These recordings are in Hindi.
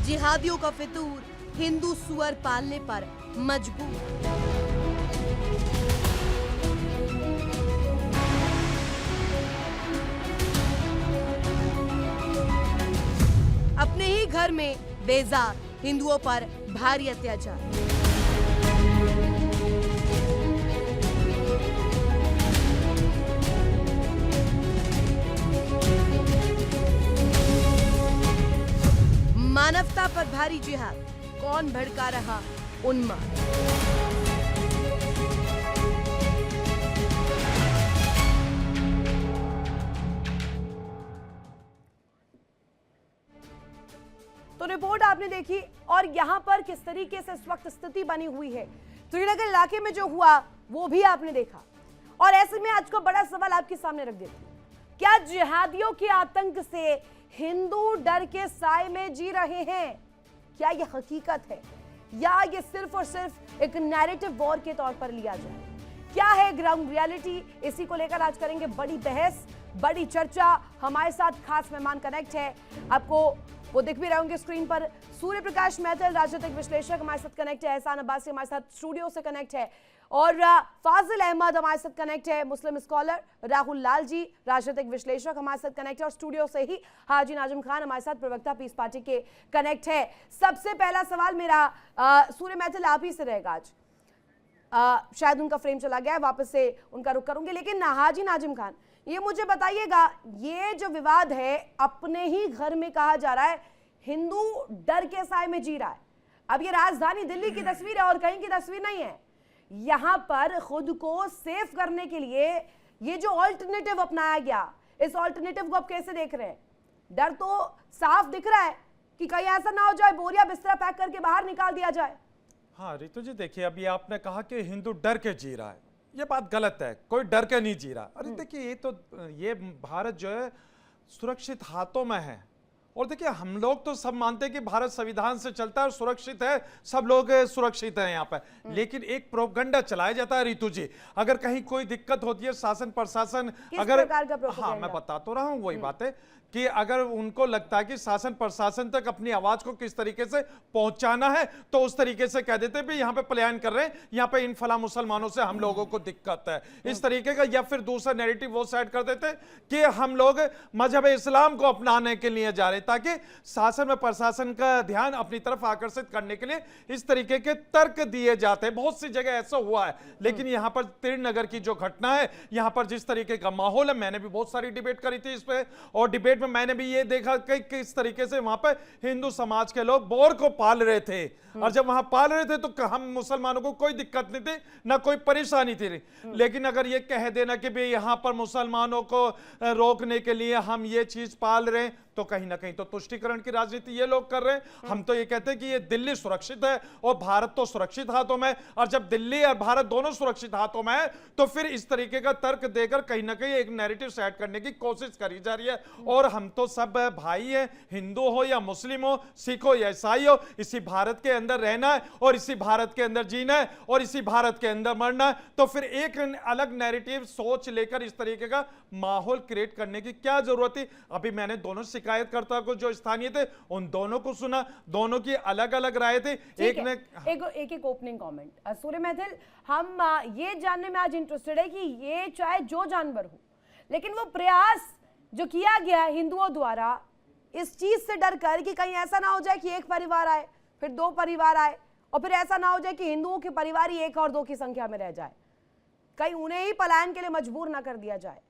जिहादियों का फितूर हिंदू सुअर पालने पर मजबूर। अपने ही घर में बेजार हिंदुओं पर भारी अत्याचार। मानवता पर भारी जिहाद, कौन भड़का रहा उन्माद। तो रिपोर्ट आपने देखी और यहां पर किस तरीके से इस वक्त स्थिति बनी हुई है, श्रीनगर इलाके में जो हुआ वो भी आपने देखा। और ऐसे में आज को बड़ा सवाल आपके सामने रख देती हूं, क्या जिहादियों के आतंक से हिंदू डर के साए में जी रहे हैं? क्या यह हकीकत है या ये सिर्फ और सिर्फ एक नैरेटिव वॉर के तौर पर लिया जाए? क्या है ग्राउंड रियलिटी? इसी को लेकर आज करेंगे बड़ी बहस, बड़ी चर्चा। हमारे साथ खास मेहमान कनेक्ट है, आपको वो दिख भी रहे होंगे स्क्रीन पर। सूर्य प्रकाश मैथल राजनीतिक विश्लेषक हमारे साथ कनेक्ट है, एहसान अब्बासी हमारे साथ स्टूडियो से कनेक्ट है और फाजिल अहमद हमारे साथ कनेक्ट है, मुस्लिम स्कॉलर। राहुल लाल जी राजनीतिक विश्लेषक हमारे साथ कनेक्ट है और स्टूडियो से ही हाजी नाजिम खान हमारे साथ प्रवक्ता पीस पार्टी के कनेक्ट है। सबसे पहला सवाल मेरा सूर्य मैथल आप ही से रहेगा आज। शायद उनका फ्रेम चला गया है, वापस से उनका रुख करूंगी, लेकिन हाजी नाजिम खान ये मुझे बताइएगा, ये जो विवाद है अपने ही घर में कहा जा रहा है हिंदू डर के साए में जी रहा है। अब ये राजधानी दिल्ली की तस्वीर है और कहीं की तस्वीर नहीं है। यहां पर खुद को सेफ करने के लिए ये जो ऑल्टरनेटिव अपनाया गया, इस ऑल्टरनेटिव को आप कैसे देख रहे हैं? डर तो साफ दिख रहा है कि कहीं ऐसा ना हो जाए बोरिया बिस्तरा पैक करके बाहर निकाल दिया जाए। हाँ रितु जी, देखिए अभी आपने कहा कि हिंदू डर के जी रहा है, ये बात गलत है। कोई डर के नहीं जी रहा। अरे देखिए ये भारत जो है सुरक्षित हाथों में है। और देखिए हम लोग तो सब मानते हैं कि भारत संविधान से चलता है और सुरक्षित है, सब लोग सुरक्षित हैं यहाँ पर। लेकिन एक प्रोपगंडा चलाया जाता है रितु जी, अगर कहीं कोई दिक्कत होती है शासन प्रशासन, अगर हाँ मैं बता तो रहा हूँ वही बात है कि अगर उनको लगता है कि शासन प्रशासन तक अपनी आवाज को किस तरीके से पहुंचाना है तो उस तरीके से कह देते भी यहाँ पे पलायन कर रहे हैं, यहाँ पे इन फला मुसलमानों से हम लोगों को दिक्कत है, इस तरीके का। या फिर दूसरा नैरेटिव वो सेट कर देते कि हम लोग मजहब इस्लाम को अपनाने के लिए जा रहे, ताकि शासन में प्रशासन का ध्यान अपनी तरफ आकर्षित करने के लिए इस तरीके के तर्क दिए जाते हैं। बहुत सी जगह ऐसा हुआ है, लेकिन यहाँ पर त्रिनगर की जो घटना है, यहाँ पर जिस तरीके का माहौल है, मैंने भी बहुत सारी डिबेट करी थी इस पे, और डिबेट मैंने भी ये देखा कि किस तरीके से वहां पर हिंदू समाज के लोग बोर को पाल रहे थे, और जब वहां पाल रहे थे तो हम मुसलमानों को कोई दिक्कत नहीं थी, ना कोई परेशानी थी। लेकिन अगर ये कह देना कि भाई यहां पर मुसलमानों को रोकने के लिए हम ये चीज पाल रहे हैं, तो कहीं ना कहीं तो तुष्टीकरण की राजनीति ये लोग कर रहे हैं। हम तो ये कहते हैं कि ये दिल्ली सुरक्षित है और भारत तो सुरक्षित हाथों में, और जब दिल्ली और भारत दोनों सुरक्षित हाथों में है तो फिर इस तरीके का तर्क देकर कहीं ना कहीं एक नैरेटिव सेट करने की कोशिश करी जा रही है। और हम तो सब भाई हैं, हिंदू हो या मुस्लिम हो, सिख हो या ईसाई हो, इसी भारत के अंदर रहना है और इसी भारत के अंदर जीना है और इसी भारत के अंदर मरना है। तो फिर एक अलग नैरेटिव सोच लेकर इस तरीके का माहौल क्रिएट करने की क्या जरूरत थी? अभी मैंने दोनों शिकायतकर्ता को जो स्थानीय थे उन दोनों को सुना, दोनों की अलग अलग राय थी। एक ने एक ओपनिंग कमेंट सूर्य मैथिल, हम ये जानने में आज इंटरेस्टेड है कि ये चाहे जो जानवर हो, लेकिन वो प्रयास जो किया गया हिंदुओं द्वारा इस चीज से डर कर कि कहीं ऐसा ना हो जाए कि एक परिवार आए, फिर दो परिवार आए, और फिर ऐसा ना हो जाए कि हिंदुओं के परिवार ही एक और दो की संख्या में रह जाए, कहीं उन्हें ही पलायन के लिए मजबूर ना कर दिया जाए।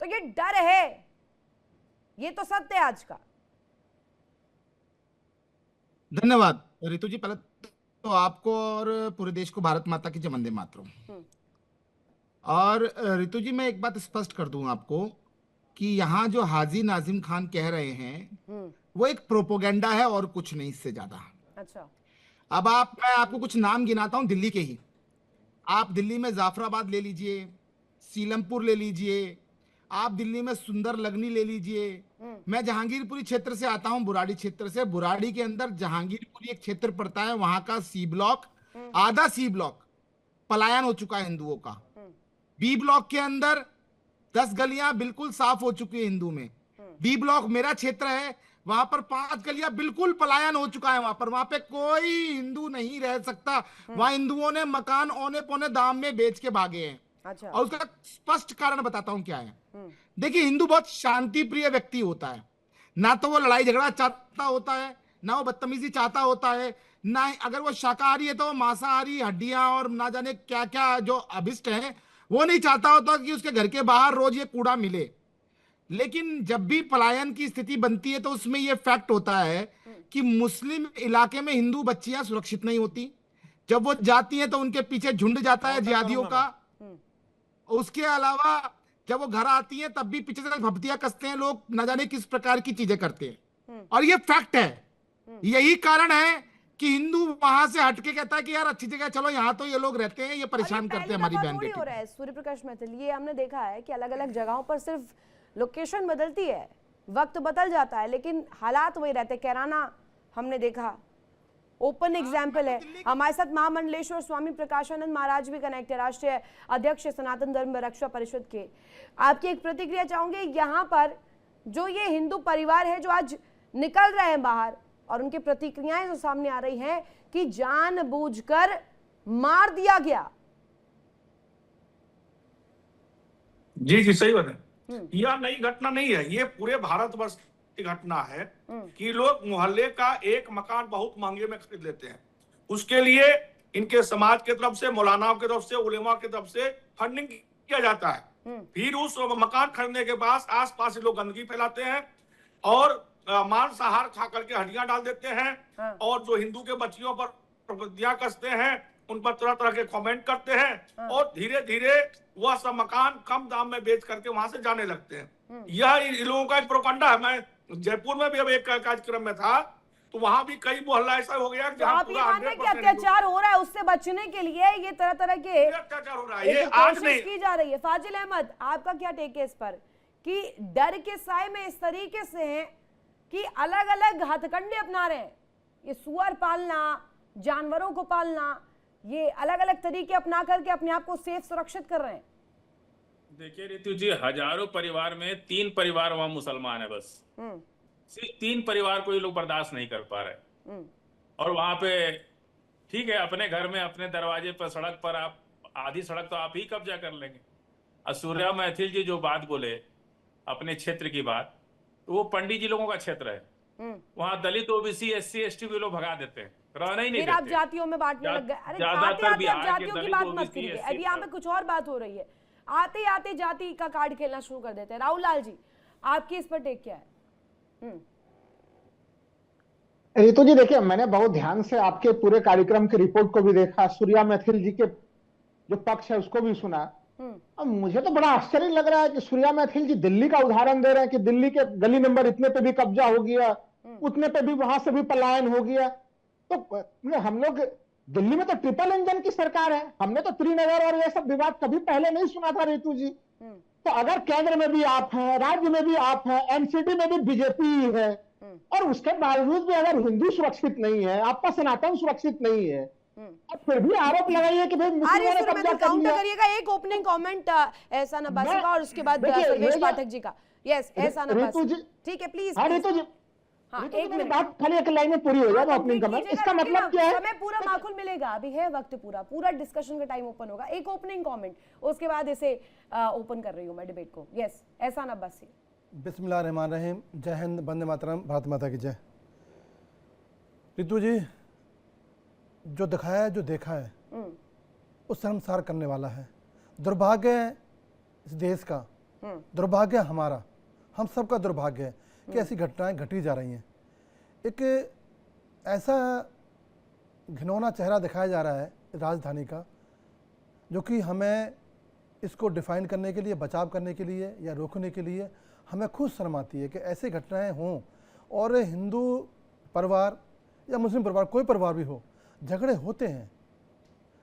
तो ये डर है, ये तो सत्य है आज का। धन्यवाद रितु जी, पहले तो आपको और पूरे देश को भारत माता की जय, वंदे मातरम। और रितु जी, मैं एक बात स्पष्ट कर दूं आपको कि यहाँ जो हाजी नाजिम खान कह रहे हैं वो एक प्रोपोगेंडा है और कुछ नहीं, इससे ज्यादा। अच्छा, अब मैं आपको कुछ नाम गिनाता हूं दिल्ली के ही। आप दिल्ली में जाफराबाद ले लीजिए, सीलमपुर ले लीजिए, आप दिल्ली में सुंदर लगनी ले लीजिए। मैं जहांगीरपुरी क्षेत्र से आता हूं, बुराड़ी क्षेत्र से। बुराड़ी के अंदर जहांगीरपुरी एक क्षेत्र पड़ता है, वहां का सी ब्लॉक, आधा सी ब्लॉक पलायन हो चुका है हिंदुओं का। बी ब्लॉक के अंदर 10 गलियां बिल्कुल साफ हो चुकी है हिंदू में। बी ब्लॉक मेरा क्षेत्र है, वहां पर 5 गलियां बिल्कुल पलायन हो चुका है। वहां पे कोई हिंदू नहीं रह सकता। वहां हिंदुओं ने मकान औने पौने दाम में बेच के भागे हैं। अच्छा। और उसका स्पष्ट कारण बताता हूं क्या है। देखिए, हिंदू बहुत शांति प्रिय व्यक्ति होता है। ना तो वो लड़ाई झगड़ा चाहता होता है, ना वो बदतमीजी चाहता होता है, ना अगर वो शाकाहारी है तो वो मांसाहारी हड्डियां और ना जाने क्या क्या जो अभिष्ट है वो नहीं चाहता होता कि उसके घर के बाहर रोज ये कूड़ा मिले। लेकिन जब भी पलायन की स्थिति बनती है तो उसमें यह फैक्ट होता है कि मुस्लिम इलाके में हिंदू बच्चियां सुरक्षित नहीं होती। जब वो जाती हैं तो उनके पीछे झुंड जाता है जिहादियों का। उसके अलावा जब वो घर आती हैं तब भी पीछे से भपतियां कसते हैं लोग, न जाने किस प्रकार की चीजें करते हैं। और ये फैक्ट है। यही कारण है कि हिंदू वहां से हटके कहता है कि यार अच्छी जगह चलो, यहाँ तो ये लोग रहते हैं, ये परेशान करते हैं हमारी बहन थोड़ी बेटी। हो रहा है सूर्य प्रकाश मैथिल, ये हमने देखा है कि अलग अलग जगहों पर सिर्फ लोकेशन बदलती है, वक्त बदल जाता है, लेकिन हालात वही रहते। कैराना हमने देखा, ओपन एग्जाम्पल है। हमारे साथ महामंडलेश्वर स्वामी प्रकाशानंद महाराज भी कनेक्ट है, राष्ट्रीय अध्यक्ष सनातन धर्म रक्षा परिषद के। आपकी एक प्रतिक्रिया चाहूंगे यहाँ पर, जो ये हिंदू परिवार है जो आज निकल रहे हैं बाहर और उनकी प्रतिक्रियाएं जो सामने आ रही हैं कि जानबूझकर मार दिया गया। जी जी, सही बात है। यह नई घटना नहीं है, ये पूरे भारतवर्ष की घटना है कि लोग मोहल्ले का एक मकान बहुत महंगे में खरीद लेते हैं। उसके लिए इनके समाज की तरफ से, मौलानाओं की तरफ से, उलेमा की तरफ से फंडिंग किया जाता है। फिर उस मकान खरीदने के बाद आसपास लोग गंदगी फैलाते हैं और मांसाहार खा करके हड्डियां डाल देते हैं और जो हिंदू के बच्चियों पर प्रबंधियां कसते हैं, उन पर तरह तरह के कमेंट करते हैं और धीरे धीरे वह सब मकान कम दाम में बेच करके वहां से जाने लगते हैं। यह इन लोगों का एक प्रोपगंडा है। मैं जयपुर में भी अब एक कार्यक्रम में था तो वहां भी कई मोहल्ला ऐसा हो गया तो आप ये मान रहे हैं कि अत्याचार हो रहा है, उससे बचने के लिए ये तरह तरह के अत्याचार हो रहा है, ये आज नहीं की जा रही है। फाजिल अहमद, आपका क्या टेक है इस पर कि डर के साए में इस तरीके से हैं कि अलग अलग हथकंडे अपना रहे हैं, ये सुअर पालना, जानवरों को पालना, ये अलग अलग तरीके अपना करके अपने आप को सेफ सुरक्षित कर रहे हैं। देखिए रितु जी, हजारों परिवार में 3 परिवार वहां मुसलमान है, बस सिर्फ 3 परिवार को ये लोग बर्दाश्त नहीं कर पा रहे। और वहां पे ठीक है, अपने घर में अपने दरवाजे पर, सड़क पर आप आधी सड़क तो आप ही कब्जा कर लेंगे। और सूर्या मैथिल जी जो बात बोले अपने क्षेत्र की बात, तो वो पंडित जी लोगों का क्षेत्र है। वहां दलित, ओबीसी, एससी, एसटी भी लोग भगा देते हैं, रहना ही नहीं फिर आप देते। जातियों में बांटने लग गए। अरे आते आते आप जातियों की बात मत करिए, अभी यहाँ पे कुछ और बात हो रही है। आते आते जाति का कार्ड खेलना शुरू कर देते हैं। राहुल लाल जी, आपकी इस पर टेक क्या है? रितु जी, देखिए, मैंने बहुत ध्यान से आपके पूरे कार्यक्रम की रिपोर्ट को भी देखा, सूर्या मैथिल जी के जो पक्ष है उसको भी सुना। अब मुझे तो बड़ा आश्चर्य लग रहा है कि सूर्या मैथिल जी दिल्ली का उदाहरण दे रहे हैं कि दिल्ली के गली नंबर इतने पे भी कब्जा हो गया, उतने पे भी वहां से भी पलायन हो गया। तो हम लोग दिल्ली में तो ट्रिपल इंजन की सरकार है, हमने तो त्रिनगर और ये सब विवाद कभी पहले नहीं सुना था रितु जी। तो अगर केंद्र में भी आप हैं, राज्य में भी आप हैं, एनसीडी में भी बीजेपी है, और उसके बावजूद भी अगर हिंदू सुरक्षित नहीं है, आपका सनातन सुरक्षित नहीं है, अब फिर भी आरोप लगाइए कि भाई मुस्लिमों ने कब्जा कर लिया। करिएगा एक ओपनिंग कमेंट एहसान अब्बासी का और उसके बाद सर्वेश पाठक जी का। यस, एहसान अब्बासी, ठीक है, प्लीज। हाँ रितु जी, हाँ, एक मिनट, बात खाली एक लाइन में पूरी हो जाए ओपनिंग कमेंट। इसका मतलब क्या है? समय पूरा माकूल मिलेगा, अभी है वक्त पूरा डिस्कशन का टाइम ओपन होगा। एक ओपनिंग कमेंट, उसके बाद इसे ओपन कर रही हूँ मैं डिबेट को। यस, एहसान अब्बासी। बिस्मिल्लाहिर्रहमानिर्रहीम, जय हिंद, वंदे मातरम, भारत माता की जय। रितु जी, जो दिखाया है, जो देखा है, उस शर्मसार करने वाला है। दुर्भाग्य इस देश का, दुर्भाग्य हमारा, हम सबका दुर्भाग्य है कि ऐसी घटनाएं घटी जा रही हैं। एक ऐसा घिनौना चेहरा दिखाया जा रहा है राजधानी का, जो कि हमें इसको डिफाइन करने के लिए, बचाव करने के लिए या रोकने के लिए हमें खुद शर्म आती है कि ऐसी घटनाएं हों और हिंदू परिवार या मुस्लिम परिवार, कोई परिवार भी हो, झगड़े होते हैं,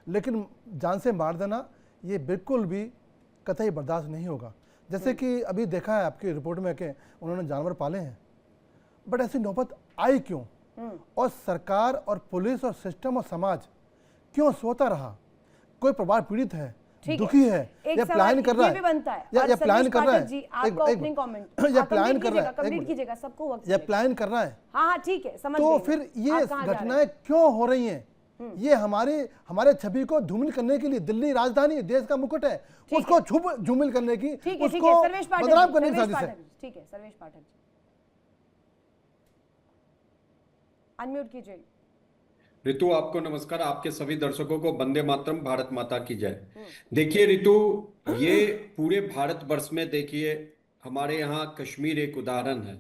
लेकिन जान से मार देना ये बिल्कुल भी कतई बर्दाश्त नहीं होगा। जैसे कि अभी देखा है आपकी रिपोर्ट में कि उन्होंने जानवर पाले हैं, बट ऐसी नौबत आई क्यों? और सरकार और पुलिस और सिस्टम और समाज क्यों सोता रहा? कोई परिवार पीड़ित है ठीक दुखी है, एक या सवाल प्लान कर रहा ये भी बनता है। या और प्लान सर्वेश कर रहा पाठक है, जी, आपका ओपनिंग कमेंट या प्लान कर रहा है, कंप्लीट कीजिएगा, सबको वक्त या मिलेगा। प्लान कर रहा है, हाँ हाँ ठीक है, समझ तो गई फिर मैं। ये आप कहाँ जा रहे घटनाएं क्यों हो रही हैं? ये हमारे छवि को धूमिल करने के लिए, दिल्ली राजधानी देश का मुकुट है, उसको झूमिल करने की, ठीक है, उसको सर्वेश पाठक बदनाम जी, करने की सर्वेश साजिश है। पाठक जी, ठीक है, सर्वेश पाठक जी अनम्यूट कीजिए। ऋतु, आपको नमस्कार। आपके सभी दर्शकों को वंदे मातरम, भारत माता की जय। देखिए ऋतु, ये पूरे भारतवर्ष में देखिए, हमारे यहाँ कश्मीर एक उदाहरण है।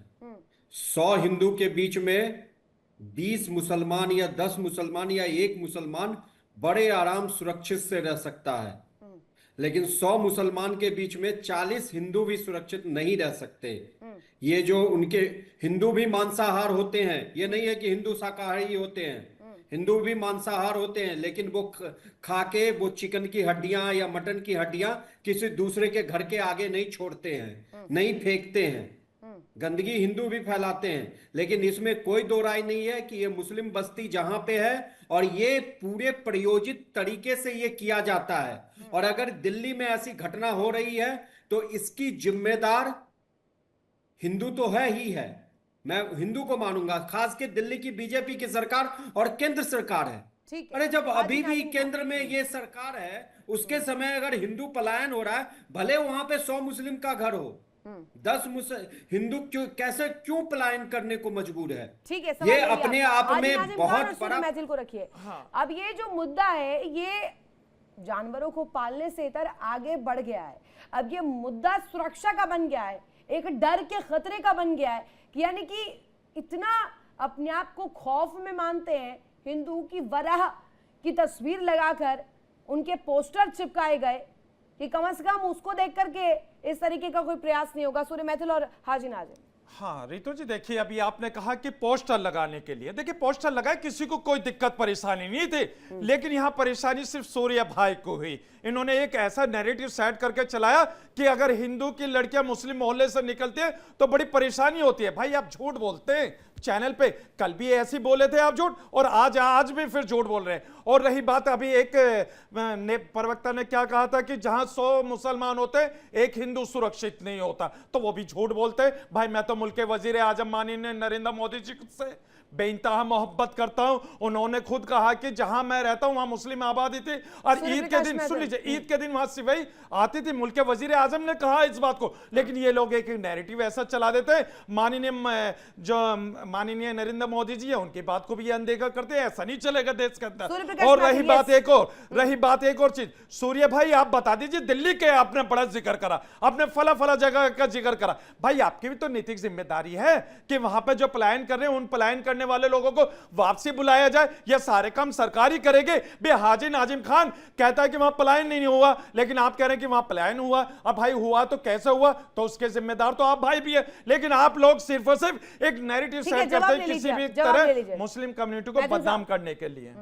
100 हिंदू के बीच में 20 मुसलमान या 10 मुसलमान या 1 मुसलमान बड़े आराम सुरक्षित से रह सकता है, लेकिन 100 मुसलमान के बीच में 40 हिंदू भी सुरक्षित नहीं रह सकते। ये जो उनके हिंदू भी मांसाहार होते हैं, ये नहीं है कि हिंदू शाकाहारी होते हैं, हिंदू भी मांसाहार होते हैं, लेकिन वो खा के वो चिकन की हड्डियां या मटन की हड्डियां किसी दूसरे के घर के आगे नहीं छोड़ते हैं, नहीं फेंकते हैं। गंदगी हिंदू भी फैलाते हैं, लेकिन इसमें कोई दो राय नहीं है कि ये मुस्लिम बस्ती जहां पे है, और ये पूरे प्रयोजित तरीके से ये किया जाता है। और अगर दिल्ली में ऐसी घटना हो रही है तो इसकी जिम्मेदार हिंदू तो है ही है, मैं हिंदू को मानूंगा, खास के दिल्ली की बीजेपी की सरकार और केंद्र सरकार है। ठीक है। अरे जब अभी भी आज केंद्र में ये सरकार है, उसके समय अगर हिंदू पलायन हो रहा है, भले वहां पे 100 मुस्लिम का घर हो, 10 हिंदू क्यों पलायन करने को मजबूर है? ठीक है, ये अपने आप में बहुत बड़ा। महफिल को रखिए। अब ये जो मुद्दा है, ये जानवरों को पालने से इतर आगे बढ़ गया है। अब ये मुद्दा सुरक्षा का बन गया है, एक डर के खतरे का बन गया है, कि यानी कि इतना अपने आप को खौफ में मानते हैं, हिंदू की वराह की तस्वीर लगाकर उनके पोस्टर चिपकाए गए कि कम से कम उसको देख करके इस तरीके का कोई प्रयास नहीं होगा। सूर्य मैथिल और हाजी नाजिम। हाँ रितु जी, देखिए अभी आपने कहा कि पोस्टर लगाने के लिए, देखिए पोस्टर लगाए, किसी को कोई दिक्कत परेशानी नहीं थी, लेकिन यहाँ परेशानी सिर्फ सूर्य भाई को हुई। इन्होंने एक ऐसा नैरेटिव सेट करके चलाया कि अगर हिंदू की लड़कियां मुस्लिम मोहल्ले से निकलती है तो बड़ी परेशानी होती है। भाई आप झूठ बोलते हैं चैनल पे, कल भी ऐसे बोले थे आप झूठ, और आज भी फिर झूठ बोल रहे हैं। और रही बात, अभी एक प्रवक्ता ने क्या कहा था कि जहां 100 मुसलमान होते हैं, एक हिंदू सुरक्षित नहीं होता, तो वो भी झूठ बोलते हैं। भाई मैं तो मुल्क के वजीर आजम माननीय नरेंद्र मोदी जी से बेइंतहा मोहब्बत करता हूं। उन्होंने खुद कहा कि जहां मैं रहता हूं वहां मुस्लिम आबादी थी, और ईद के दिन, सुन लीजिए, ईद के दिन वहां सिवई आती थी। मुल्क के वजीर आजम ने कहा इस बात को, लेकिन ये लोग एक नैरेटिव ऐसा चला देते हैं, माननीय नरेंद्र मोदी जी है उनकी बात को भी अनदेखा करते हैं। ऐसा नहीं चलेगा देश के अंदर। और रही बात एक और चीज, सूर्य भाई आप बता दीजिए, दिल्ली के आपने बड़ा जिक्र करा, आपने फला जगह का जिक्र करा, भाई आपकी भी तो नैतिक जिम्मेदारी है कि वहां पे जो पलायन कर रहे हैं, उन पलायन करने वाले लोगों को वापसी बुलाया जाए। यह सारे काम सरकार ही करेंगे। बे हाजी नाजिम खान कहता है कि वहां पलायन नहीं हुआ, लेकिन आप कह रहे हैं कि वहां पलायन हुआ। अब भाई हुआ तो कैसे हुआ, तो उसके जिम्मेदार तो आप भाई भी है, लेकिन आप लोग सिर्फ और सिर्फ एक नैरेटिव सेट करते हैं किसी भी तरह मुस्लिम कम्युनिटी को बदनाम करने के लिए।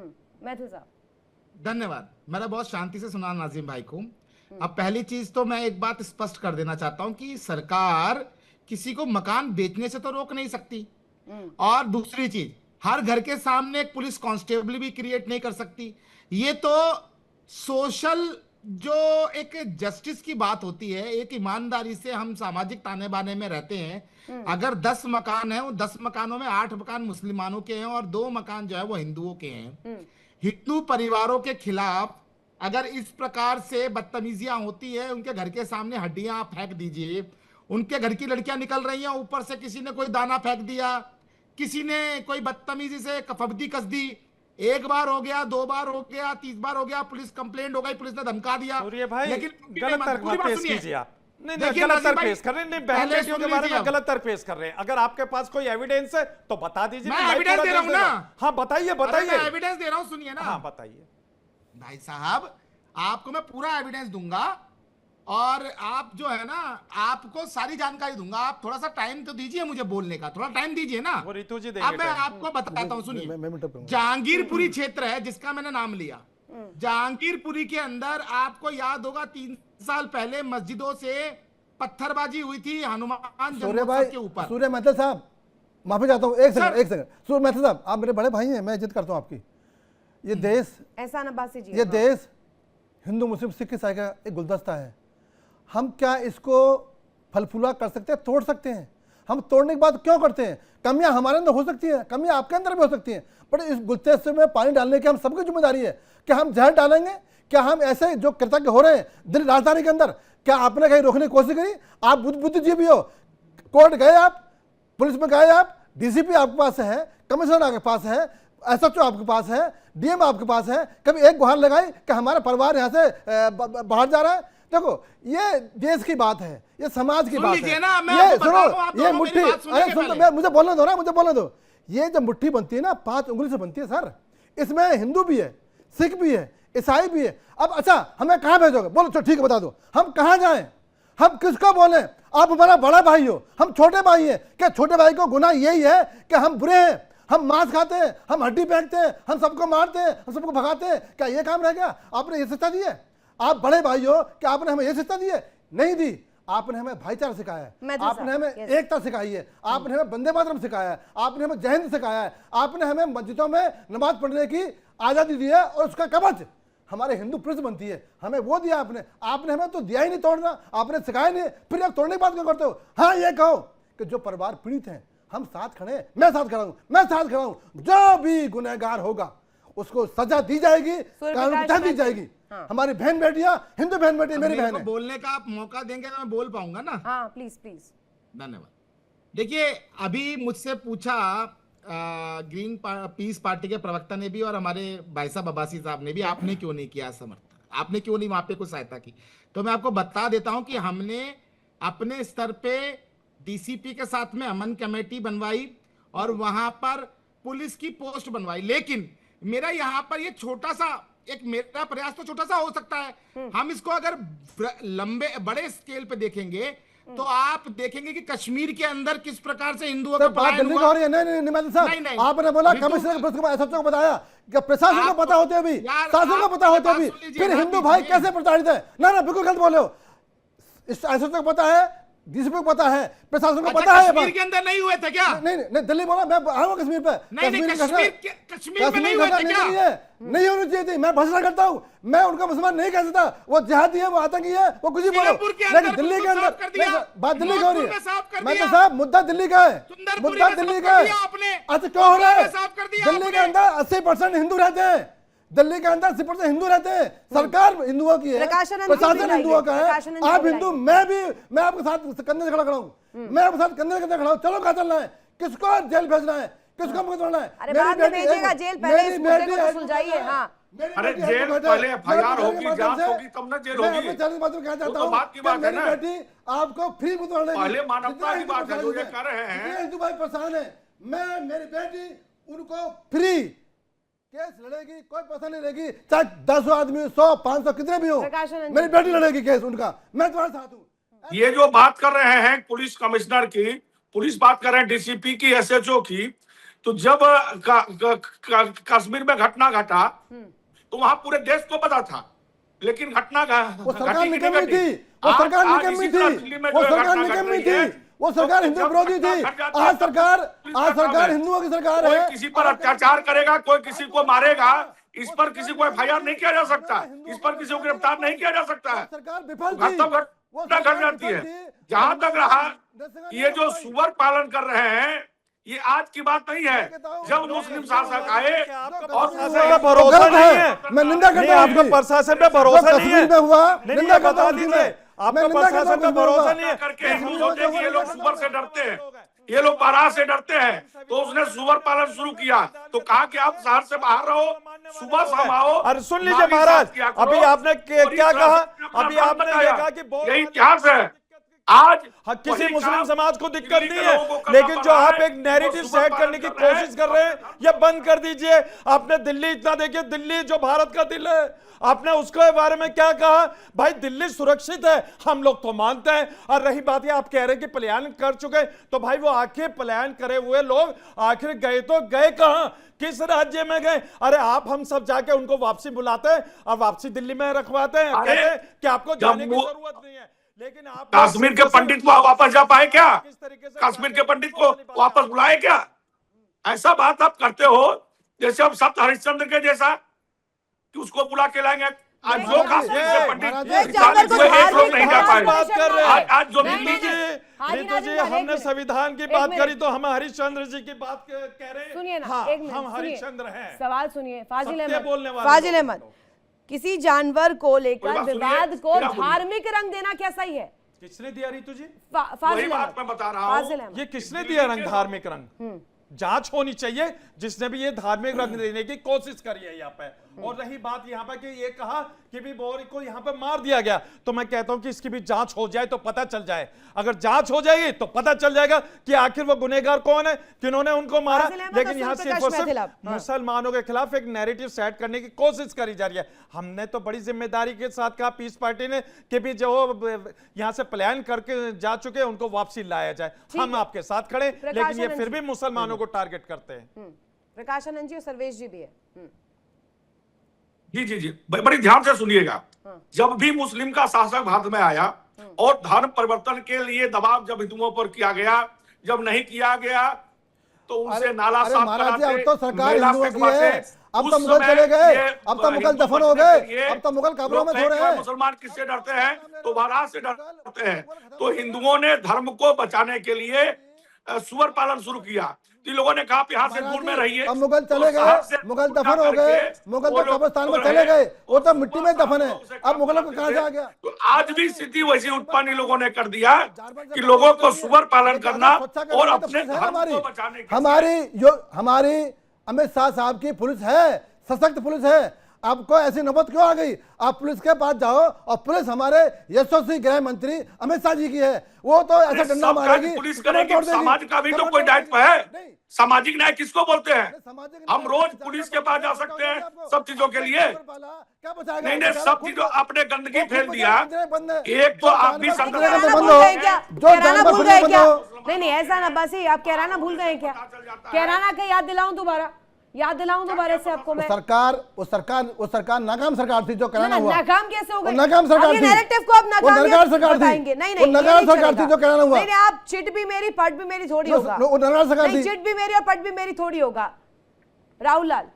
मैथिल साहब धन्यवाद। मैंने बहुत शांति से सुना नाजिम भाई को। अब पहली चीज तो मैं एक बात स्पष्ट कर देना चाहता हूं कि सरकार किसी को मकान बेचने से तो रोक नहीं सकती, और दूसरी चीज, हर घर के सामने एक पुलिस कांस्टेबल भी क्रिएट नहीं कर सकती। ये तो सोशल जो एक जस्टिस की बात होती है, एक ईमानदारी से हम सामाजिक ताने बाने में रहते हैं। अगर 10 मकान है, वो 10 मकानों में 8 मकान मुसलमानों के हैं और 2 मकान जो है वो हिंदुओं के हैं। हिंदू परिवारों के खिलाफ अगर इस प्रकार से बदतमीजियां होती है, उनके घर के सामने हड्डियां आप फेंक दीजिए, उनके घर की लड़कियां निकल रही हैं, ऊपर से किसी ने कोई दाना फेंक दिया, किसी ने कोई बदतमीजी से फब्दी कस दी, 1 बार हो गया, 2 बार हो गया, 30 बार हो गया, पुलिस कंप्लेंट हो गई, पुलिस ने धमका दिया। लेकिन गलत तर्क पेश कीजिए आप। नहीं, देखिए गलत तर्क भाई, पेश कर रहे हैं, बहन बेटियों के बारे में गलत तर्क पेश कर रहे हैं। अगर आपके पास कोई एविडेंस है तो बता दीजिए। मैं एविडेंस दे रहा हूं ना। हाँ बताइए बताइए। मैं एविडेंस दे रहा हूं, सुनिए ना। हाँ बताइए भाई साहब, आपको मैं पूरा एविडेंस दूंगा, और आप जो है ना, आपको सारी जानकारी दूंगा। आप थोड़ा सा टाइम तो दीजिए मुझे बोलने का, थोड़ा टाइम दीजिए ना। वो रितु जी अब मैं आपको बताता हूँ, सुनिए। जहांगीरपुरी क्षेत्र है जिसका मैंने नाम लिया, जहांगीरपुरी के अंदर आपको याद होगा 3 साल पहले मस्जिदों से पत्थरबाजी हुई थी हनुमान जन्मोत्सव के ऊपर। सूर्य मैथिल साहब माफी चाहता हूँ, एक सेकंड। सूर्य मैथिल साहब, आप मेरे बड़े भाई हैं, मैं इज्जत करता हूँ आपकी। ये देश, एहसान अब्बासी जी, ये देश हिंदू मुस्लिम सिख ईसाई का एक गुलदस्ता है। हम क्या इसको फल फूला कर सकते हैं, तोड़ सकते हैं? हम तोड़ने की बात क्यों करते हैं? कमियां हमारे अंदर हो सकती हैं, कमियां आपके अंदर भी हो सकती हैं, बट इस गुलदस्ते में पानी डालने की हम सबकी जिम्मेदारी है। क्या हम जहर डालेंगे? क्या हम ऐसे जो कृतज्ञ हो रहे हैं दिल्ली राजधानी के अंदर, क्या आपने कहीं रोकने की कोशिश करी? आप बुद्धिजीवी हो, कोर्ट गए आप, पुलिस में गए आप, डीसीपी आपके पास है, कमिश्नर आपके पास है, एसएचओ आपके पास है, डीएम आपके पास है, कभी एक गुहार लगाई कि हमारा परिवार यहाँ से बाहर जा रहा है? देखो, ये देश की बात है, ये समाज की बात है। ना, मैं ये आपको बता सुनो, रहा हूं, आप ये दोनों मुट्ठी, मेरी बात सुनिए अरे सुन तो, पहले। मुझे बोलने दो ना, मुझे बोलने दो। ये जब मुट्ठी बनती है ना, 5 उंगली से बनती है सर। इसमें हिंदू भी है, सिख भी है, ईसाई भी है। अब अच्छा, हमें कहाँ भेजोगे? बोलो, तो ठीक है, बता दो, हम कहाँ जाएं? हम किसको बोले? आप हमारा बड़ा भाई हो, हम छोटे भाई हैं। क्या छोटे भाई को गुनाह यही है कि हम बुरे हैं, हम मांस खाते हैं, हम हड्डी फेंकते हैं, हम सबको मारते हैं, हम सबको भगाते हैं? क्या ये काम रह गया? आपने ये शिक्षा दी है? आप बड़े भाई हो, क्या आपने हमें ये शिक्षा दी है? नहीं दी। आपने हमें भाईचारा सिखाया है, आपने हमें एकता सिखाई है, आपने हमें वंदे मातरम सिखाया है, आपने हमें जय हिंद सिखाया है, आपने हमें मस्जिदों में नमाज पढ़ने की आज़ादी दी है, और उसका कवच हमारे हिंदू प्रिंस बनती है, हमें वो दिया आपने। आपने हमें तो दिया ही नहीं तोड़ना, आपने सिखाया नहीं, फिर आप तोड़ने की बात क्यों करते हो? हाँ, ये कहो कि जो परिवार पीड़ित हैं, हम साथ खड़े हैं, मैं साथ खड़ा हूँ, मैं साथ खड़ा हूँ। जो भी गुनहगार होगा उसको सजा दी जाएगी, कानून के तहत दी जाएगी। हमारी बहन बेटियां, हिंदू बहन बेटी मेरी बहन है। बोलने का आप मौका देंगे तो मैं बोल पाऊंगा ना? हाँ, प्लीज प्लीज। धन्यवाद। देखिए, अभी मुझसे पूछा ग्रीन पीस पार्टी के प्रवक्ता ने भी और हमारे भाई साहब अब्बासी साहब ने भी, आपने क्यों नहीं किया समर्थन, आपने क्यों नहीं वहां पे कुछ सहायता की? तो मैं आपको बता देता हूं कि हमने अपने स्तर पे डीसीपी के साथ में अमन कमेटी बनवाई और वहां पर पुलिस की पोस्ट बनवाई। लेकिन मेरा यहाँ पर ये छोटा सा एक मेरा प्रयास तो छोटा सा हो सकता है, हम इसको अगर लंबे बड़े स्केल पे देखेंगे तो आप देखेंगे कि कश्मीर के अंदर किस प्रकार से हिंदुओं का बात पलायन दिल्ली हुआ। का हो रही है। नहीं निमाती साहब, नहीं। आपने बोला रितु कमिश्नर का- एसएचओ को बताया, क्या प्रशासन को पता होते भी, यार, शासन को आप पता होते बात भी, सुन लीजिए फिर ना, हिंदू भाई कीजिए। कैसे प्रताड़ित है? ना बिल्कुल गलत बोले हो। इस एसएचओ को पता है, डीसीपी को पता है, प्रशासन को अच्छा, पता है। कश्मीर के अंदर नहीं हुए थे क्या? नहीं, दिल्ली बोला, मैं आऊंगा कश्मीर पे। नहीं, कश्मीर कश्मीर में नहीं हुए थे क्या? नहीं होनी चाहिए थी। मैं भर्त्सना करता हूँ, मैं उनका मुसलमान नहीं कह सकता, वो जिहादी है, वो आतंकी है, वो कुछ ही बोलो। सीलमपुर के अंदर लेकिन दिल्ली के बिल्कुल अंदर साफ कर दिया, बात दिल्ली की हो रही नौतपुर में साफ कर है। मैं तो दिया, साहब, मुद्दा दिल्ली का है, सुंदरपुरी मुद्दा में दिल्ली साफ का कर है। दिया आपने, अच्छा, क्या हो रहा है? में साफ कर दिया दिल्ली के आपने। अंदर 80% हिंदू रहते हैं, दिल्ली के अंदर 80% हिंदू रहते हैं। सरकार हिंदुओं की है, प्रकाशानंद जी प्रशासन बुलाइए, हिंदुओं का है। प्रकाशानंद जी आप हिंदू, बुलाइए। मैं आपके साथ कंधे से खड़ा हूँ, मैं आपके साथ कंधे से खड़ा हूँ। चलो, कहाँ चलना है? किसको जेल भेजना है? किसको मुक्त करना है? अरे मेरी बाद में बेटी भेजिएगा एक- जेल, पहले मेरी इस मुद्दे बेटी को तो एक- सुलझाइए। हाँ, मेरी अरे बेटी जेल एडवोकेट पहले है। FIR मैं होगी, आपके जांच माध्यम से- होगी, तब ना जेल मैं होगी। अपने चैनल के माध्यम से कहना वो चाहता तो हूँ बात की कि बात है मेरी ना। बेटी आपको फ्री मुक्त करने पहले मानवता की बात है, जो ये कर रहे हैं। हिंदू भाई परेशान है, मैं मेरी बेटी उनको फ्री केस लड़ेगी, कोई पैसा नहीं लेगी, चाहे 10 आदमी 100 500 कितने भी हो, प्रकाशानंद जी। मेरी बेटी लड़ेगी केस उनका। मैं तुम्हारे साथ हूँ। ये जो बात कर रहे हैं पुलिस कमिश्नर की, पुलिस बात कर रहे हैं डीसीपी की, एसएचओ की, तो जब कश्मीर में घटना घटा तो वहां पूरे देश को पता था, लेकिन घटना वो सरकार घटी कि नहीं निकम्मी घटी? थी, वो सरकार आज निकम्मी इसी तरह थी, दिल्ली में वो जो सरकार घटना घट निकम्मी रही है, थी, वो सरकार तो हिंदू जब विरोधी घटना थी। घट जाती है, आज तो सरकार पुलिस का काम है। हिंदुओं की सरकार कोई है। किसी पर अत्याचार करेगा, कोई किसी को मारेगा, इस पर किसी को FIR नहीं किया जा सकता, इस पर किसी को गिरफ्तार नहीं किया जा सकता है। सरकार विफल घटना थी, घटना घट जाती है। जहां तक रहा कि ये जो सुअर पालन कर रहे हैं, ये आज की बात नहीं है। जब मुस्लिम शासक आए और प्रशासन पे भरोसा गलत नहीं है। है, मैं निंदा नहीं, करता हूँ आपको आपकी। प्रशासन पे भरोसा जो नहीं है। कश्मीर में हुआ, नहीं, निंदा ये करता बता हूँ दीजिए, मैं आपको निंदा करता प्रशासन हूँ पे कश्मीर में भरोसा हुआ। नहीं है। करके हिंदू सोचते हैं कि ये लोग सुअर से डरते हैं, ये लोग बारात से डरते हैं, तो उसने सुअर पालन शुरू किया। तो कहा कि आप शहर से बाहर रहो, सुबह शाम आओ। अरे सुन लीजिए नाली महाराज, साफ किया करो। अभी आपने क्या और इस कहा? तरह से अपना अभी काम आपने बताया। ये कहा कि बहुत यही इतिहास है। आज हाँ, किसी वही मुस्लिम काम समाज को दिक्कत दिल्ली नहीं के है, लोगों को करना लेकिन पड़ जो रहा आप है, एक नैरेटिव वो सुअर सेट पालन करने की कर रहे हैं। कोशिश कर रहे हैं, ये बंद कर दीजिए। आपने दिल्ली इतना देखिए, दिल्ली जो भारत का दिल है, आपने उसके बारे में क्या कहा? भाई दिल्ली सुरक्षित है, हम लोग तो मानते हैं। और रही बात ये आप कह रहे हैं कि पलायन कर चुके, तो भाई वो आखिर पलायन करे हुए लोग आखिर गए तो गए कहां, किस राज्य में गए? अरे आप हम सब जाके उनको वापसी बुलाते हैं और वापसी दिल्ली में रखवाते हैं, कहते हैं कि आपको जाने की जरूरत नहीं है। लेकिन आप कश्मीर के पंडित को वापस जा पाए क्या? कश्मीर के पंडित को वापस बुलाए क्या? ऐसा बात आप करते हो जैसे हम सप्त हरिश्चंद्र के जैसा कि उसको बुला के लाएंगे। आज नहीं, जो नहीं, काश्मीर से नहीं, पंडित महाराज, एक जानवर को वो एक धार्मिक लोग नहीं जा भावना पाए। बात कर रहे हैं। आज जो नहीं, रितु नहीं, जी, नहीं। हाजी रितु जी, नाजिम भाई, एक हमने मिनट। संविधान की एक बात मिनट। करी तो हम हरिश्चंद्र जी की बात कह रहे हैं। सुनिए ना, हाँ, एक मिनट हम सुनिए। हरिश्चंद्र हैं। सवाल सुनिए, फाजिल सत्य अहमद, बोलने वाले फाजिल लोग अहमद, हैं। किसी जानवर को कोई लेकर बात सुनिए, विवाद को मेरा बोलिए। धार्मिक रंग देना क्या सही है? किसने दिया रितु जी? वही फाजिल बात अहमद, मैं बता रहा हूँ। फाजिल अहमद। ये किसने दिया रंग, धार्मिक रंग? जांच होनी चाहिए जिसने भी ये धार्मिक रंग देने की कोशिश करी है यहाँ पे। और रही बात यहाँ पे कि ये कहा कि भी बोरी को यहाँ पे मार दिया गया, तो मैं कहता हूं कि इसकी भी जांच हो जाए तो पता चल जाए। अगर जांच हो जाएगी तो पता चल जाएगा कि आखिर वो गुनहगार कौन है, किन्होंने उनको मारा। फाजिल अहमद लेकिन और यहाँ सूर्यप्रकाश सिर्फ और मैथिल सिर्फ अब, हाँ। मुसलमानों के खिलाफ एक नैरेटिव सेट करने की कोशिश करी जा रही है। हमने तो बड़ी जिम्मेदारी के साथ कहा पीस पार्टी ने कि भी जो यहाँ से पलायन करके जा चुके हैं उनको वापसी लाया जाए। हम आपके साथ खड़े, लेकिन ये फिर भी मुसलमानों को टारगेट करते हैं। प्रकाश आनंद जी और सर्वेश जी भी है। जी जी जी, बड़ी ध्यान से सुनिएगा। जब भी मुस्लिम का शासक भारत में आया और धर्म परिवर्तन के लिए दबाव जब हिंदुओं पर किया गया, जब नहीं किया गया तो उनसे नाला अरे साफ महाराज जी, कराते, अब तो सरकार मेला हिंदुओं की फेंकवाते। है। अब तो उस मुगल समय चले गए, ये अब तो मुगल हिंदू दफन हो बचने गए, के लिए अब तो मुगल कब्रों लोग में सो कहेंगे, रहे हैं। मुसलमान किससे डरते हैं? तो महाराज से डरते हैं। तो हिंदुओं ने धर्म को बचाने के लिए सुअर पालन शुरू किया। तो इन लोगों ने कहा यहाँ से दूर में रहिए। अब मुगल चले तो शहर से गए, मुगल दूर दफन जा हो गए, करके मुगल वो तो लोग कब्रिस्तान में दूर चले रहे। गए, वो तो मिट्टी में दफन है। उसे अब मुगलों को काम कहां से आ गया? तो आज भी स्थिति वैसी उत्पन्न इन लोगों ने कर दिया कि लोगों को सुअर पालन करना और अपने धर्म को बचाने के हमारी अमित शाह साहब की पुलिस है, सशक्त पुलिस है। आपको ऐसी नौबत क्यों आ गई? आप पुलिस के पास जाओ और पुलिस हमारे यशस्वी गृह मंत्री अमित शाह जी की है, वो तो ऐसा अरे डंडा सब मारेगी, कार्य पुलिस कमर करेगी, तोड़ देगी। समाज का भी तो कमर कोई तोड़ दायित्व देगी। है। नहीं, सामाजिक न्याय किसको बोलते हैं? सामाजिक हम न्याय रोज के पुलिस चारों के पास जा तरफ सकते हैं आपको। सब चीजों के लिए। क्या बचाएगा? नहीं नहीं, सब चीजों आपने गंदगी फैल दिया। एक तो जो आप भी जानवर संक्रमण पिंजरे के अंदर कहराना बंद भूल हो, गए क्या? जो कहराना जानवर भूल पिंजरे गए में क्या? बंद हो। नहीं एहसान अब्बासी, आप कहराना भूल गए क्या? कहराना का याद दिलाऊं दोबारा, याद दिलाऊं दोबारा से आपको मैं। वो सरकार नाकाम सरकार थी जो कराना हुआ। नाकाम कैसे हो गई? वो नाकाम सरकार अब ये थी। नैरेटिव को आप वो नाकाम नरगाड़ सरकार थी। बताएंगे। नहीं वो नहीं, नरगाड़ ये नहीं सरकार थी चलेगा। जो कराना हुआ। नहीं नहीं, आप चिट भी मेरी पट भी मेरी थोड़ी वो- होगा। वो नरगाड़ सरकार नहीं, थी। चिट भी मेरी और पट भी मेरी थोड़ी होगा। राहुल लाल,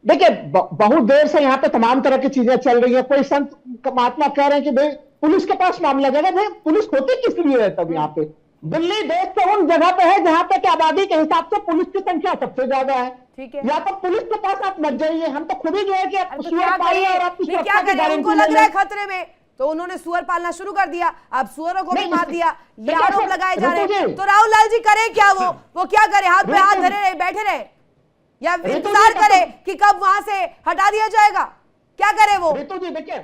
देखिए बहुत देर से यहाँ पे तमाम तरह की चीजें चल रही है। कोई संत महात्मा कह रहे हैं कि भाई पुलिस के पास मामला जाएगा। भाई पुलिस होती किस लिए है तब यहाँ पे? दिल्ली देश के उन जगह पे है जहाँ पे कि आबादी के हिसाब से पुलिस की संख्या सबसे ज्यादा है। ठीक है। या तो पुलिस के पास आप मत जाइए, हम तो खुद ही जो है कि अरे तो सुअर क्या पालिए करिए? और आपकी नहीं, क्या सुरक्षा की करें? उनको गारंटी लग ले रहा है लें। खतरे में, तो उन्होंने सुअर पालना शुरू कर दिया। अब सुअरों को भी नहीं, मार दिया, ये देखिए, आरोप सर, लगाए जा रहे रितु हैं। जी। तो राहुल लाल जी करे क्या? वो क्या करे? हाथ पे हाथ रितु- धरे रहे, बैठे रहे, या रितु जी, इंतजार तब करे तो- कि कब वहां से हटा दिया जाएगा? क्या करे वो? रितु जी देखिए,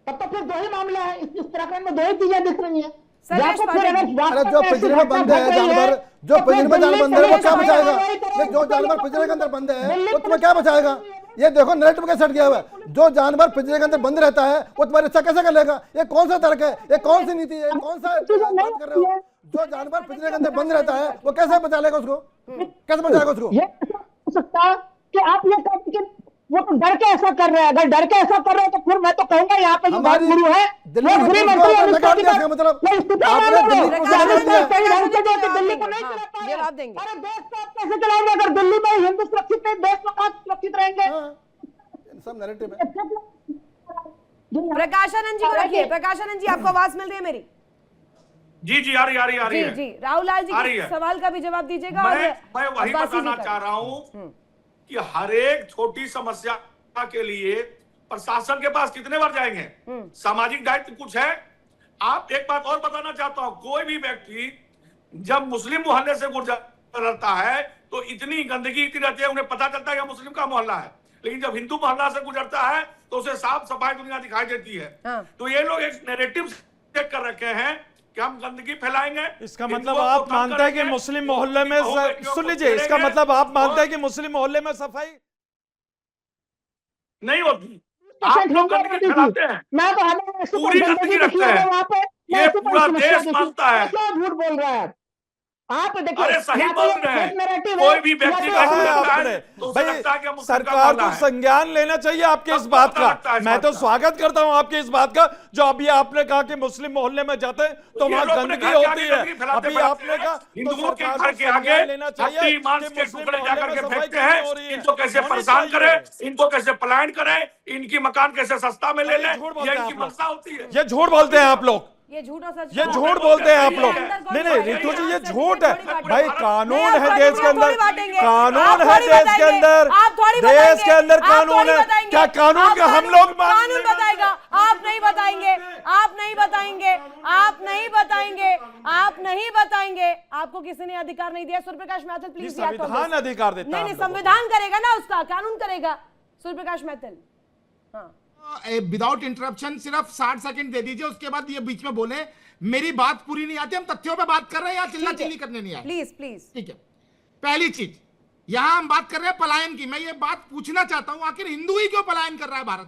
तब तो फिर दो ही मामले हैं इस उत्तराखंड में, दो ही चीजें दिख रही हैं। सर्वेश या तो फिर पाटिल अगर जी। वास्तव अरे जो में ऐसी पिंजरे में घटना बंद है घट रही जानवर, जो तो फिर पिंजरे में जानवर दिल्ली बंद है वो पुलिस क्या कार्रवाई बचाएगा? करेगी, ये जो तो जानवर ये पिंजरे के अंदर बंद है दिल्ली वो तुम्हें क्या बचाएगा? ये देखो नैरेटिव के सेट किया हुआ है। जो जानवर पिंजरे के अंदर बंद रहता है वो तुम्हारी रक्षा कैसे कर लेगा? ये कौन सा तर्क है? ये कौन सी नीति है? ये कौन सा बात कर रहे हो? जो जानवर पिंजरे के अंदर बंद रहता है वो कैसे बचा लेगा उसको? कैसे बचाएगा उसको? ये ऐसा हो सकता है कि आप ये कहते कि वो तो डर के ऐसा कर रहे हैं। अगर डर के ऐसा कर रहे हैं तो फिर मैं तो कहूंगा यहाँ पे जो हमारी गुरु है दिल्ली वो की गृह पुलिस मंत्री को अमित लगा शाह दिया, जी इसका मतलब नहीं, स्थिति आपने अलग है। दिल्ली को प्रकाश अगर आनंद मैं जी, सही ढंग से प्रकाश जो आनंद दिल्ली जी को नहीं हाँ, चला पा ये रहे, आप देंगे। अरे देश को आप कैसे चलाएंगे? अगर दिल्ली में ही हिंदू सुरक्षित नहीं, देश में कहाँ सुरक्षित रहेंगे? हाँ, सब नैरेटिव है। प्रकाश आनंद जी को रखिए। प्रकाश आनंद जी, आपको आवाज मिल रही है मेरी? जी जी, आ रही जी है। जी, राहुल लाल जी आ रही के है। सवाल का भी जवाब दीजिएगा। मैं और वही अब्बासी जी बताना का। चाह रहा हूं कि हर एक छोटी समस्या के लिए प्रशासन के पास कितने बार जाएंगे? सामाजिक दायित्व कुछ है। आप एक बात और बताना चाहता हूं, कोई भी व्यक्ति जब मुस्लिम मोहल्ले से गुजरता है तो इतनी गंदगी इतनी रहती है, उन्हें पता चलता है कि मुस्लिम का मोहल्ला है। लेकिन जब हिंदू मोहल्ला से गुजरता है तो उसे साफ सफाई दुनिया दिखाई देती है। हाँ। तो ये लोग एक नैरेटिव सेट कर रखे हैं कि हम गंदगी फैलाएंगे। इसका मतलब हिंदुओं को आप तंग मानते हैं कि करेंगे, मुस्लिम मोहल्ले में बहुबेटियों सुन को लीजिए, इसका छेड़ेंगे मतलब आप मानते हैं और कि मुस्लिम मोहल्ले में सफाई नहीं होती। आप लोग गंदगी फैलाते हैं। मैं तो हमें ऐसी पूरी कोई गंदगी दिखी रखते है हैं। वहाँ पे, ये ऐसी कोई पूरा समस्या देश दिखी। मानता है। क्या झूठ बोल रहा है? आप देखिए, अरे सही या तो बोल ये रहे हैं। fake narrative कोई है, भी या व्यक्ति तो का ये कहा है लगता है, आपने तो उसे लगता है कि हम भाई मुस्लिम का सरकार मामला को है। संज्ञान लेना चाहिए आपके इस सबको बात पता का। लगता है इस मैं बात तो का। स्वागत करता हूं आपके इस बात का, जो अभी आपने कहा कि मुस्लिम मोहल्ले में जाते हैं तो ये वहां लोग अपने गंदगी घर के होती आगे है। गंदगी फैलाते अभी फैलाते आपने हैं। कहा तो हिंदुओं के सरकार घर को के आगे संज्ञान लेना हड्डी चाहिए मांस कि के मुस्लिम टुकड़े मोहल्ले जाकर में के सफाई फेंकते क्यों नहीं हैं, हो रही है, इनको कैसे होनी परेशान चाहिए। करें, इनको कैसे पलायन करें, इनकी मकान कैसे सस्ता में ले अरे लें, झूठ ये बोलते हैं इनकी आप लोग। मंशा होती है। ये झूठ बोलते हैं आप लोग, ये झूठ और सच ये का- झूठ बोलते हैं आप ये लोग। अंदर कौन नहीं बांटेगा? रितु जी, ये आप झूठ थोड़ी है बांटेंगे। भाई। नहीं, कानून आप है थोड़ी देश के थोड़ी अंदर, बांटेंगे। कानून आप है थोड़ी देश के बताएंगे। अंदर, आप थोड़ी देश बताएंगे। के अंदर आप कानून थोड़ी है। बताएंगे। क्या कानून आप के हम कानून- लोग कानून बताएगा, आप नहीं बताएंगे, आप नहीं बताएंगे, आप नहीं बताएंगे, आप नहीं बताएंगे। आपको किसी ने अधिकार नहीं दिया। सूर्यप्रकाश मैथिल प्लीज। संविधान अधिकार देता है नहीं, हम लोगों को। संविधान करेगा ना, उसका कानून करेगा सूर्यप्रकाश मैथिल। हाँ, विदाउट इंटरप्शन सिर्फ 60 सेकंड दे दीजिए, उसके बाद ये बीच में बोले मेरी बात पूरी नहीं आती, हम तथ्यों पे बात कर रहे हैं या चिल्ला चिल्ली करने नहीं आए। Please please. ठीक है, पहली चीज, यहां हम बात कर रहे हैं पलायन की। मैं ये बात पूछना चाहता हूं, आखिर हिंदू ही क्यों पलायन कर रहा है भारत